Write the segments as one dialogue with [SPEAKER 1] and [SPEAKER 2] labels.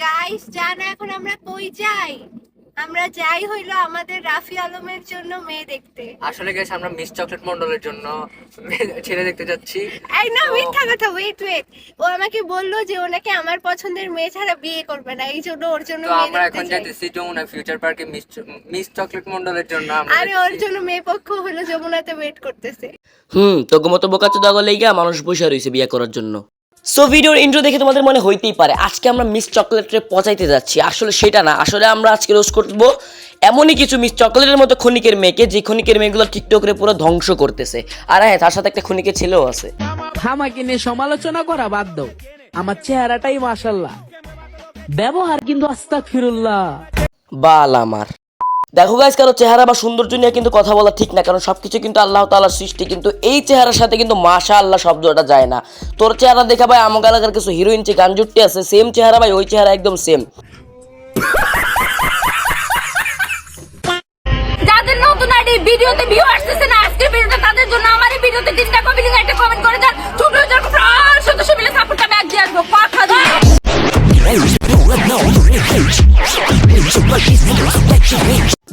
[SPEAKER 1] Guys জানো এখন আমরা কই যাই? আমরা যাই হইলো আমাদের রাফি আলমের জন্য মেয়ে দেখতে।
[SPEAKER 2] আসলে গাইস আমরা মিস চকলেট মন্ডলের জন্য ছেলে দেখতে যাচ্ছি।
[SPEAKER 1] এই না মিথ্যা কথা, ওয়েট। ও আমাকে বললো যে ওনাকে আমার পছন্দের মেয়ে ছাড়া বিয়ে করবে না, এই জন্য ওর জন্য
[SPEAKER 2] তো
[SPEAKER 1] মেয়ে
[SPEAKER 2] আমরা
[SPEAKER 1] দেখতে
[SPEAKER 2] এখন
[SPEAKER 1] যাই।
[SPEAKER 2] যাইতেছি যমুনা ফিউচার পার্কে মিস চকলেট মন্ডলের জন্য।
[SPEAKER 1] আরে ওর জন্য মেয়ে পক্ষ হলো যমুনাতে ওয়েট করতেছে।
[SPEAKER 3] তোকে মতো বোকাচোদা গলেইগা মানুষ বসে রয়েছে বিয়ে করার জন্য। সো ভিডিওর ইন্ট্রো দেখে তোমাদের মনে হইতেই পারে আজকে আমরা মিস চকলেটে পচাইতে যাচ্ছি। আসলে সেটা না, আসলে আমরা আজকে রোজ করবো এমনই কিছু মিস চকলেটের মতো ক্ষণিকের মেয়েকে, যে ক্ষণিকের মেয়েগুলো টিকটকে পুরো ধ্বংস করতেছে। আর হ্যাঁ, তার সাথে একটা ক্ষণিকের ছেলেও আছে।
[SPEAKER 4] আমাকে নিয়ে সমালোচনা করা বাদ দাও, আমার চেহারাটাই মাশাআল্লাহ, ব্যবহার কিন্তু আস্তাগফিরুল্লাহ।
[SPEAKER 3] বাল আমার। দেখো গাইস, কারো চেহারা বা সৌন্দর্য নিয়ে কিন্তু কথা বলা ঠিক না, কারণ সবকিছু কিন্তু আল্লাহ তাআলার সৃষ্টি, কিন্তু এই চেহারার সাথে কিন্তু মাশাআল্লাহ শব্দটা যায় না। তোর চেহারা দেখা ভাই আমার এলাকার কিছু হিরোইন গান জুটতে আছে, সেম চেহারা ভাই, ওই চেহারা একদম সেম।
[SPEAKER 5] যাদের নতুন আইডি ভিডিওতে ভিউ আসতেছে না আজকের ভিডিওটা, তাদের জন্য আমার এই ভিডিওতে 3টা কপি লিখে একটা কমেন্ট করে দেন। ছোট ছোট প্রাণ সদস্য মিলে সাপোর্টটা ব্যাক দিয়ে আসবো, কথা দিই।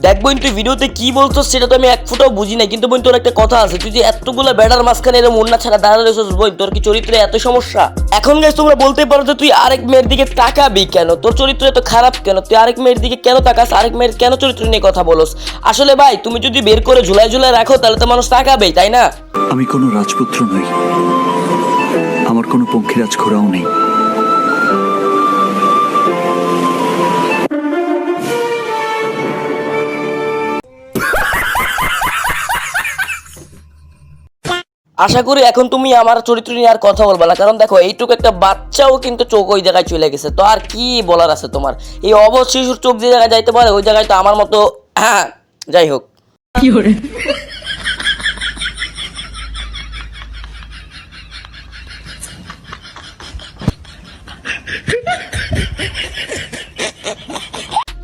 [SPEAKER 3] দেখ বোন, তুই ভিডিওতে কি বলছো সেটা তো আমি এক ফুটাও বুঝি না, কিন্তু বোন তোর একটা কথা আছে, তুই যে এতগুলো বেড়ার মাঝখানে এরকম অন্য ছাড়া দাঁড়া রয়েছিস বোন, তোর কি চরিত্রে এত সমস্যা? এখন গাইস তোমরা বলতে পারো যে তুই আরেক মেয়ের দিকে তাকাবি কেন, তোর চরিত্র এত খারাপ কেন, তুই আরেক মেয়ের দিকে কেন তাকাস, আরেক মেয়ের কেন চরিত্র নিয়ে কথা বলস? আসলে ভাই তুমি যদি বের করে ঝুলাই রাখো তাহলে তো মানুষ তাকাবেই, তাই না?
[SPEAKER 6] আমি কোনো রাজপুত্র নই, আমার কোনো পঙ্খিরাজ ঘোড়াও নেই।
[SPEAKER 3] আশা করি এখন তুমি আমার চরিত্র নিয়ে আর কথা বলবা না, কারণ দেখো এইটুকু একটা বাচ্চাও কিন্তু চোখ ওই জায়গায় চলে গেছে, তো আর কি বলার আছে তোমার? এই অবশ শিশুর চোখ যে জায়গায় যাইতে পারে ওই জায়গায় তো আমার মতো যাই হোক।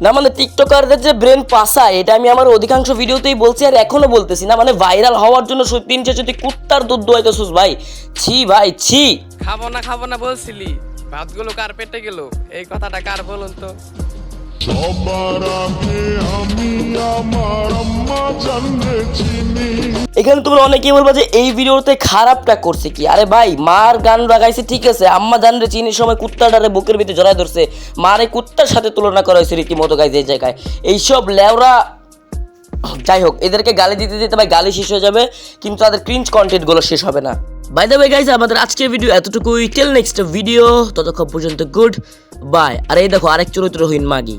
[SPEAKER 3] না মানে টিকটকারদের যে ব্রেন পাসা, এটা আমি আমার অধিকাংশ ভিডিওতেই বলছি আর এখনো বলতেছি না, মানে ভাইরাল হওয়ার জন্য সত্যি যদি কুত্তার দুধ দোয়াইতেছিস ভাই, ছি ভাই ছি।
[SPEAKER 7] খাবো না বলছিলি, ভাতগুলো কার পেটে গেল, এই কথাটা কার বলুন তো?
[SPEAKER 3] এখানে তোমরা অনেকেই বলবা যে এই ভিডিওতে খারাপটা করছে কি? আরে ভাই, মার গান লাগাইছে ঠিক আছে, আম্মা জানরে চিনির সময় কুত্তাটারে বুকের ভিতরে জড়াই ধরছে, মার এই কুত্তার সাথে তুলনা করা হয়েছে রীতিমতো গাইজ এই জায়গায়। এইসব লেওরা, যাই হোক, এদেরকে গালি দিতে দিতে ভাই গালি শেষ হয়ে যাবে, কিন্তু তাদের ক্রিঞ্জ কন্টেন্টগুলো শেষ হবে না। বাই দ্য ওয়ে গাইজ, আমাদের আজকের ভিডিও এতটুকুই। টিল নেক্সট ভিডিও, ততক্ষণ পর্যন্ত গুড বাই। আর এই দেখো আরেক চরিত্রহীন মাগি।